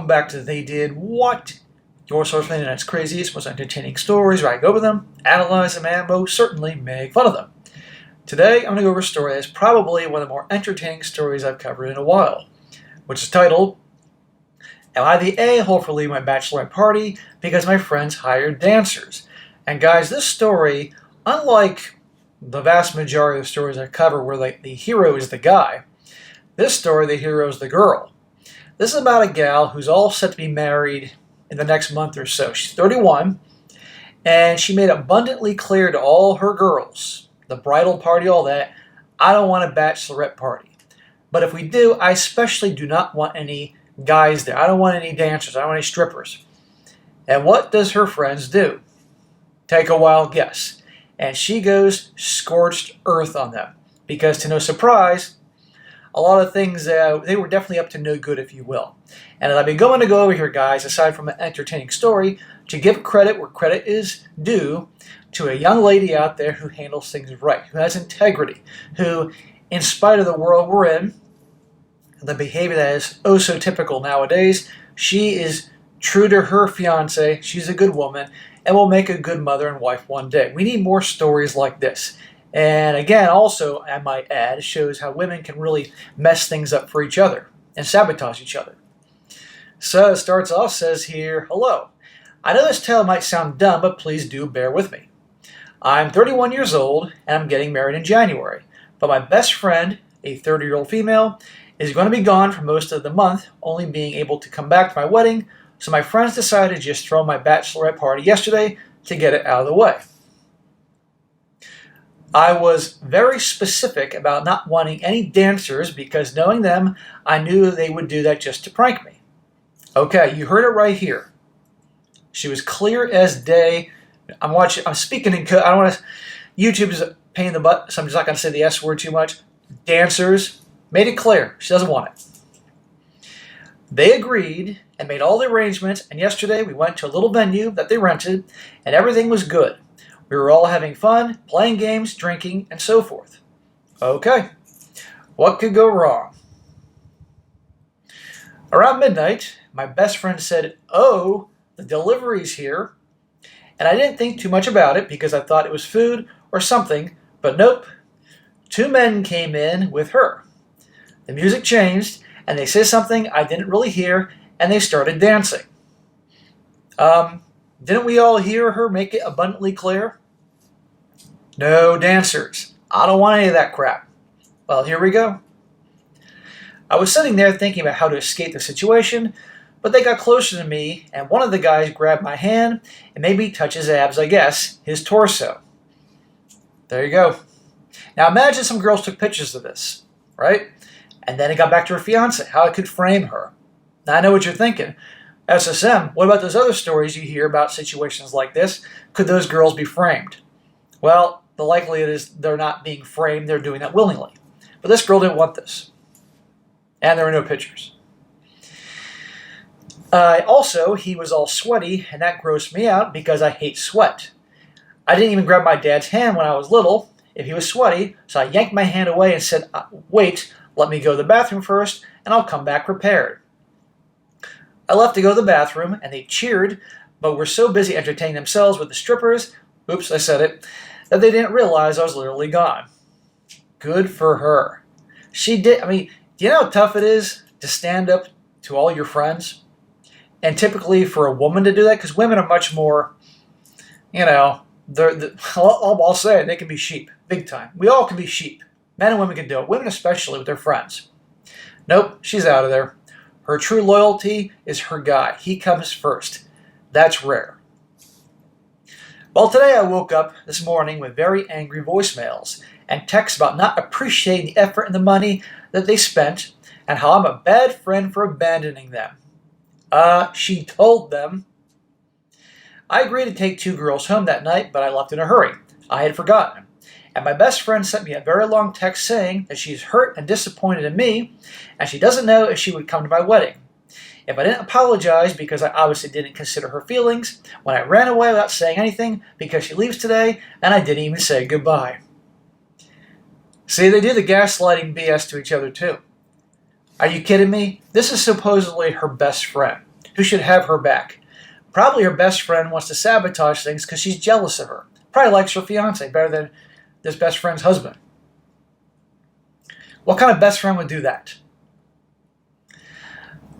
welcome back to They Did What? Your source for the internet's craziest, most entertaining stories where I go over them, analyze them, and most certainly make fun of them. Today, I'm going to go over a story that's probably one of the more entertaining stories I've covered in a while, which is titled, Am I the A-hole for leaving my bachelorette party because my friends hired dancers? And guys, this story, unlike the vast majority of stories I cover where the hero is the guy, this story, the hero is the girl. This is about a gal who's all set to be married in the next month or so. She's 31, and she made abundantly clear to all her girls, the bridal party, all that, I don't want a bachelorette party. But if we do, I especially do not want any guys there. I don't want any dancers. I don't want any strippers. And what does her friends do? Take a wild guess. And she goes scorched earth on them. Because to no surprise, a lot of things, they were definitely up to no good, if you will. And I've been going to go over here, guys, aside from an entertaining story, to give credit where credit is due to a young lady out there who handles things right, who has integrity, who, in spite of the world we're in, the behavior that is oh so typical nowadays, she is true to her fiancé, she's a good woman, and will make a good mother and wife one day. We need more stories like this. And again, also, I might add, shows how women can really mess things up for each other and sabotage each other. So it starts off, says here, hello. I know this tale might sound dumb, but please do bear with me. I'm 31 years old, and I'm getting married in January. But my best friend, a 30-year-old female, is going to be gone for most of the month, only being able to come back to my wedding. So my friends decided to just throw my bachelorette party yesterday to get it out of the way. I was very specific about not wanting any dancers because knowing them, I knew they would do that just to prank me. Okay, you heard it right here. She was clear as day. I'm speaking in code. I don't want to, YouTube is a pain in the butt, so I'm just not going to say the S word too much. Dancers, made it clear. She doesn't want it. They agreed and made all the arrangements, and yesterday we went to a little venue that they rented, and everything was good. We were all having fun, playing games, drinking, and so forth. Okay, what could go wrong? Around midnight, my best friend said, oh, the delivery's here. And I didn't think too much about it because I thought it was food or something, but nope. Two men came in with her. The music changed, and they said something I didn't really hear, and they started dancing. Didn't we all hear her make it abundantly clear? No dancers. I don't want any of that crap. Well, here we go. I was sitting there thinking about how to escape the situation, but they got closer to me, and one of the guys grabbed my hand and made me touch his abs, I guess, his torso. There you go. Now imagine some girls took pictures of this, right? And then it got back to her fiancé, how it could frame her. Now I know what you're thinking. SSM, what about those other stories you hear about situations like this? Could those girls be framed? Well, the likelihood is they're not being framed, they're doing that willingly. But this girl didn't want this. And there were no pictures. Also, he was all sweaty, and that grossed me out because I hate sweat. I didn't even grab my dad's hand when I was little if he was sweaty, so I yanked my hand away and said, wait, let me go to the bathroom first, and I'll come back prepared. I left to go to the bathroom, and they cheered, but were so busy entertaining themselves with the strippers, oops, I said it, that they didn't realize I was literally gone. Good for her. She did, do you know how tough it is to stand up to all your friends? And typically for a woman to do that, because women are much more, I'll say it, they can be sheep, big time. We all can be sheep. Men and women can do it, women especially with their friends. Nope, she's out of there. Her true loyalty is her guy. He comes first. That's rare. Well, today I woke up this morning with very angry voicemails and texts about not appreciating the effort and the money that they spent and how I'm a bad friend for abandoning them. She told them. I agreed to take two girls home that night, but I left in a hurry. I had forgotten. And my best friend sent me a very long text saying that she's hurt and disappointed in me, and she doesn't know if she would come to my wedding. If I didn't apologize because I obviously didn't consider her feelings, when I ran away without saying anything because she leaves today, and I didn't even say goodbye. See, they do the gaslighting BS to each other too. Are you kidding me? This is supposedly her best friend. who should have her back. Probably her best friend wants to sabotage things because she's jealous of her. Probably likes her fiance better than this best friend's husband. What kind of best friend would do that?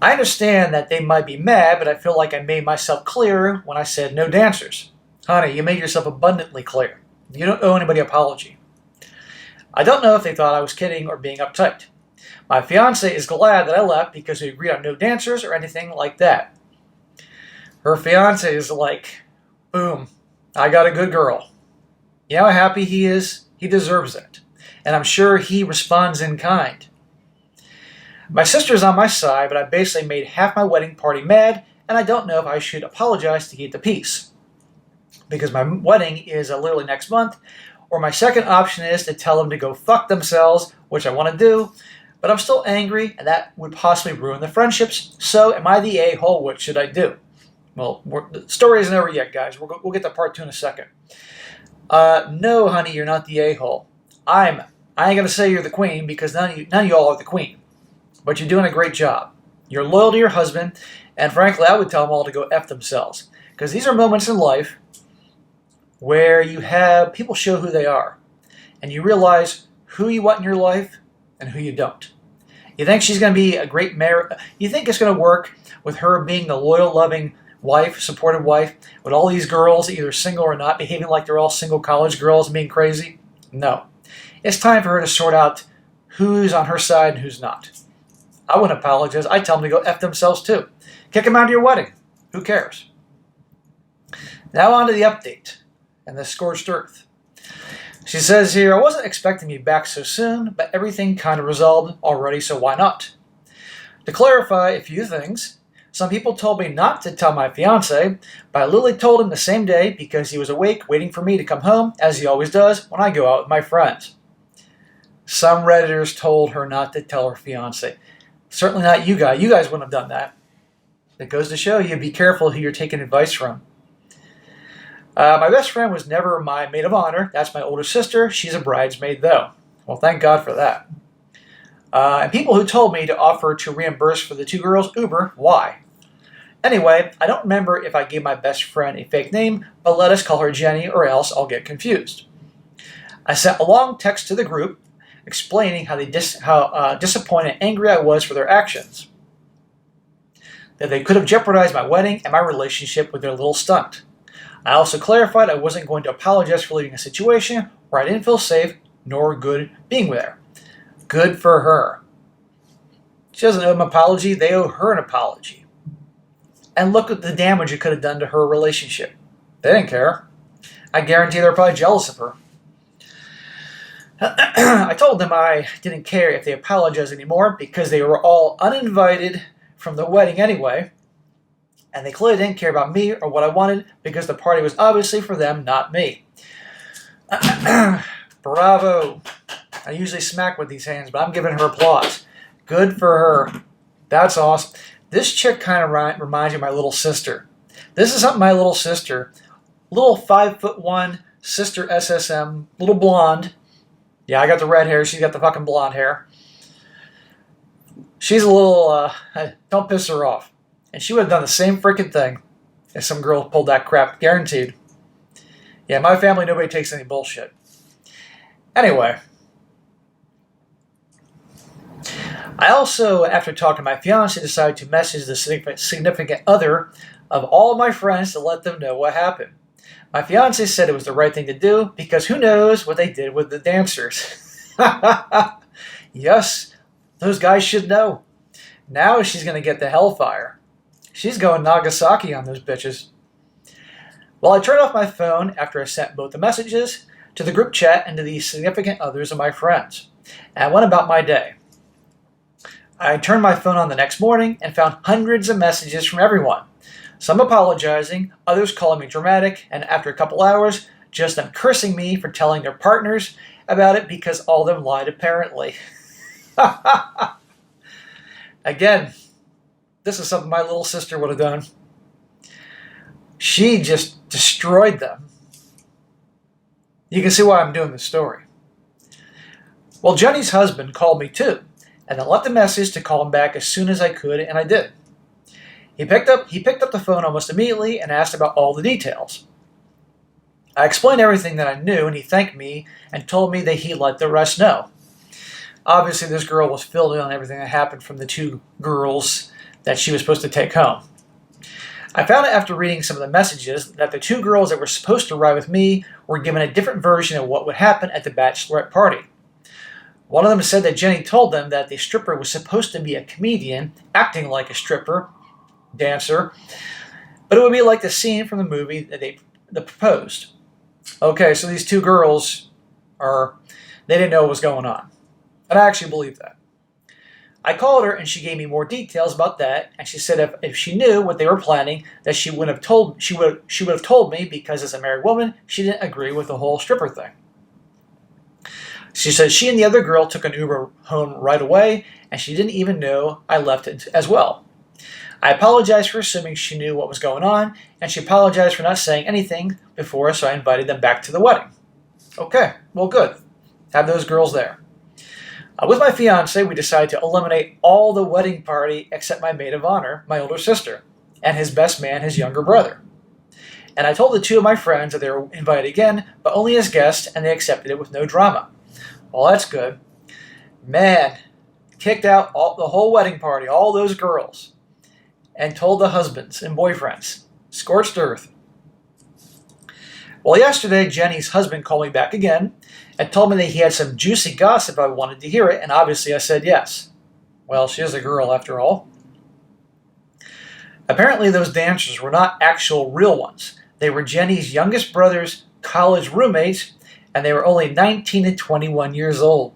I understand that they might be mad, but I feel like I made myself clear when I said no dancers. Honey, you made yourself abundantly clear. You don't owe anybody an apology. I don't know if they thought I was kidding or being uptight. My fiance is glad that I left because we agreed on no dancers or anything like that. Her fiance is like, boom, I got a good girl. You know how happy he is? He deserves it. And I'm sure he responds in kind. My sister's on my side, but I basically made half my wedding party mad, and I don't know if I should apologize to keep the peace. Because my wedding is literally next month, or my second option is to tell them to go fuck themselves, which I want to do, but I'm still angry, and that would possibly ruin the friendships. So am I the a-hole? What should I do? Well, the story isn't over yet, guys. We'll get to part 2 in a second. No, honey, you're not the a-hole. I ain't going to say you're the queen, because none of y'all are the queen. But you're doing a great job. You're loyal to your husband, and frankly, I would tell them all to go F themselves. Because these are moments in life where you have people show who they are, and you realize who you want in your life and who you don't. You think she's going to be a great marriage? You think it's going to work with her being the loyal, loving wife, supportive wife, with all these girls, either single or not, behaving like they're all single college girls and being crazy? No. It's time for her to sort out who's on her side and who's not. I wouldn't apologize. I'd tell them to go F themselves too. Kick them out of your wedding. Who cares? Now on to the update and the scorched earth. She says here, I wasn't expecting you back so soon, but everything kind of resolved already, so why not? To clarify a few things, some people told me not to tell my fiance, but I literally told him the same day because he was awake waiting for me to come home, as he always does when I go out with my friends. Some Redditors told her not to tell her fiance. Certainly not you guys. You guys wouldn't have done that. It goes to show you, be careful who you're taking advice from. My best friend was never my maid of honor. That's my older sister. She's a bridesmaid, though. Well, thank God for that. And people who told me to offer to reimburse for the 2 girls' Uber, why? Anyway, I don't remember if I gave my best friend a fake name, but let us call her Jenny or else I'll get confused. I sent a long text to the group explaining how disappointed and angry I was for their actions. That they could have jeopardized my wedding and my relationship with their little stunt. I also clarified I wasn't going to apologize for leaving a situation where I didn't feel safe nor good being there. Good for her. She doesn't owe them an apology, they owe her an apology. And look at the damage it could have done to her relationship. They didn't care. I guarantee they're probably jealous of her. I told them I didn't care if they apologized anymore because they were all uninvited from the wedding anyway, and they clearly didn't care about me or what I wanted because the party was obviously for them, not me. Bravo. I usually smack with these hands, but I'm giving her applause. Good for her. That's awesome. This chick kind of reminds me of my little sister. This is something my little sister, little 5'1", sister SSM, little blonde. Yeah, I got the red hair. She's got the fucking blonde hair. She's a little, don't piss her off. And she would have done the same freaking thing if some girl pulled that crap, guaranteed. Yeah, my family, nobody takes any bullshit. Anyway. I also, after talking to my fiance, decided to message the significant other of all of my friends to let them know what happened. My fiance said it was the right thing to do because who knows what they did with the dancers. Yes, those guys should know. Now she's going to get the hellfire. She's going Nagasaki on those bitches. Well, I turned off my phone after I sent both the messages to the group chat and to the significant others of my friends. And I went about my day. I turned my phone on the next morning and found hundreds of messages from everyone. Some apologizing, others calling me dramatic, and after a couple hours, just them cursing me for telling their partners about it because all of them lied apparently. Again, this is something my little sister would have done. She just destroyed them. You can see why I'm doing this story. Well, Jenny's husband called me too, and I left a message to call him back as soon as I could, and I did. He picked up the phone almost immediately and asked about all the details. I explained everything that I knew, and he thanked me and told me that he let the rest know. Obviously, this girl was filled in on everything that happened from the two girls that she was supposed to take home. I found out after reading some of the messages that the two girls that were supposed to ride with me were given a different version of what would happen at the bachelorette party. One of them said that Jenny told them that the stripper was supposed to be a comedian, acting like a stripper, dancer, but it would be like the scene from the movie that they proposed. Okay, so these two girls they didn't know what was going on. And I actually believe that. I called her and she gave me more details about that, and she said if she knew what they were planning, that she would have told me, because as a married woman, she didn't agree with the whole stripper thing. She said she and the other girl took an Uber home right away, and she didn't even know I left it as well. I apologized for assuming she knew what was going on, and she apologized for not saying anything before, so I invited them back to the wedding. Okay, well good. Have those girls there. With my fiance, we decided to eliminate all the wedding party except my maid of honor, my older sister, and his best man, his younger brother. And I told the two of my friends that they were invited again, but only as guests, and they accepted it with no drama. Well, that's good. Man, kicked out the whole wedding party, all those girls, and told the husbands and boyfriends. Scorched earth. Well, yesterday, Jenny's husband called me back again and told me that he had some juicy gossip I wanted to hear it, and obviously I said yes. Well, she is a girl after all. Apparently those dancers were not actual real ones. They were Jenny's youngest brother's college roommates, and they were only 19 and 21 years old.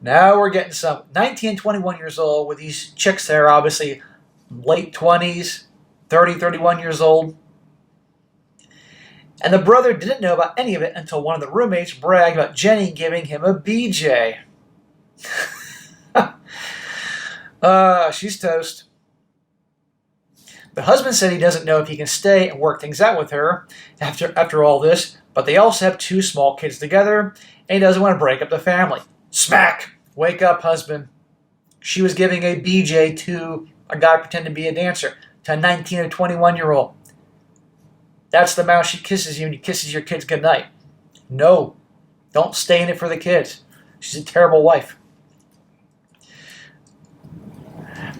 Now we're getting some 19 and 21 years old with these chicks that are obviously late 20s, 30, 31 years old. And the brother didn't know about any of it until one of the roommates bragged about Jenny giving him a BJ. She's toast. The husband said he doesn't know if he can stay and work things out with her after all this, but they also have two small kids together, and he doesn't want to break up the family. Smack! Wake up, husband. She was giving a BJ to a guy pretending to be a dancer, to a 19 or 21-year-old. That's the mouth she kisses you and you kisses your kids goodnight. No, don't stay in it for the kids. She's a terrible wife.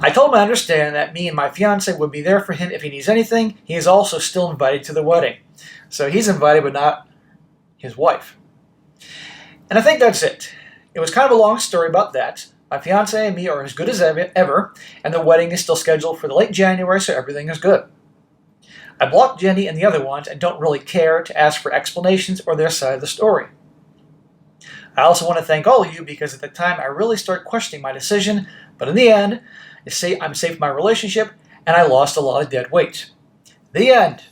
I told him I understand that me and my fiance would be there for him if he needs anything. He is also still invited to the wedding. So he's invited, but not his wife. And I think that's it. It was kind of a long story about that. My fiance and me are as good as ever, and the wedding is still scheduled for the late January, so everything is good. I blocked Jenny and the other ones and don't really care to ask for explanations or their side of the story. I also want to thank all of you, because at the time I really started questioning my decision, but in the end, I'm safe in my relationship and I lost a lot of dead weight. The end.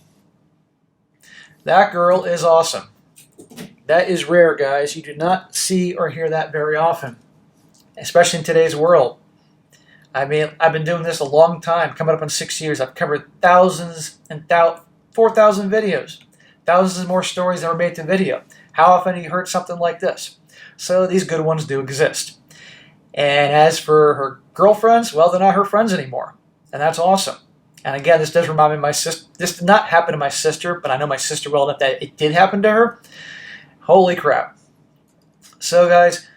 That girl is awesome. That is rare, guys. You do not see or hear that very often, especially in today's world. I mean, I've been doing this a long time, coming up on 6 years. I've covered thousands and 4,000 videos. Thousands more stories that were made to video. How often have you heard something like this? So these good ones do exist. And as for her girlfriends, well, they're not her friends anymore. And that's awesome. And again, this does remind me of my sister. This did not happen to my sister, but I know my sister well enough that it did happen to her. Holy crap. So guys,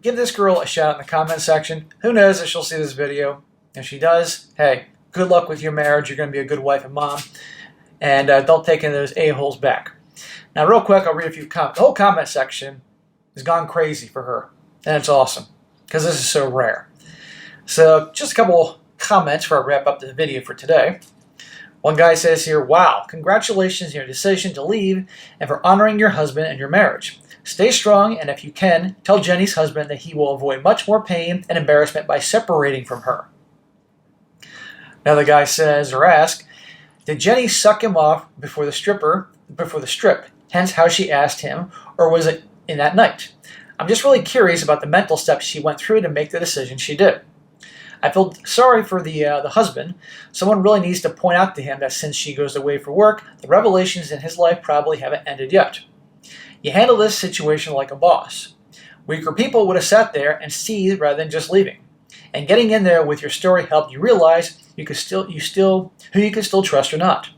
give this girl a shout out in the comment section. Who knows if she'll see this video. If she does, hey, good luck with your marriage. You're going to be a good wife and mom. And don't take any of those a-holes back. Now, real quick, I'll read a few comments. The whole comment section has gone crazy for her. And it's awesome, because this is so rare. So, just a couple comments before I wrap up the video for today. One guy says here, wow, congratulations on your decision to leave and for honoring your husband and your marriage. Stay strong, and if you can, tell Jenny's husband that he will avoid much more pain and embarrassment by separating from her. Another guy says or asks, did Jenny suck him off before the strip, hence how she asked him, or was it in that night? I'm just really curious about the mental steps she went through to make the decision she did. I feel sorry for the husband. Someone really needs to point out to him that since she goes away for work, the revelations in his life probably haven't ended yet. You handle this situation like a boss. Weaker people would have sat there and seethed rather than just leaving. And getting in there with your story helped you realize who you can still trust or not.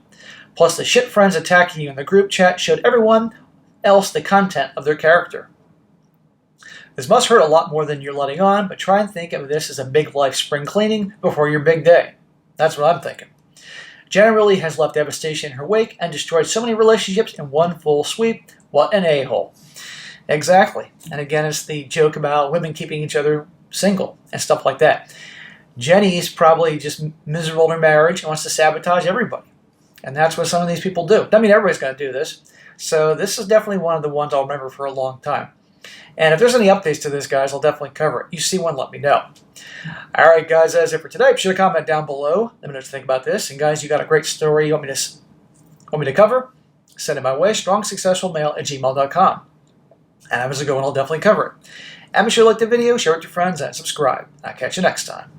Plus, the shit friends attacking you in the group chat showed everyone else the content of their character. This must hurt a lot more than you're letting on, but try and think of this as a big life spring cleaning before your big day. That's what I'm thinking. Jenna really has left devastation in her wake and destroyed so many relationships in one full sweep. What an a-hole. Exactly. And again, it's the joke about women keeping each other single and stuff like that. Jenny's probably just miserable in her marriage and wants to sabotage everybody. And that's what some of these people do. Doesn't mean everybody's going to do this. So this is definitely one of the ones I'll remember for a long time. And if there's any updates to this, guys, I'll definitely cover it. You see one, let me know. All right, guys, that's it for today. Be sure to comment down below. Let me know what you think about this. And, guys, you got a great story you want me to cover? Send it my way, strongsuccessfulmale@gmail.com. And if it's a good one, I'll definitely cover it. And be sure to like the video, share it with your friends, and subscribe. I'll catch you next time.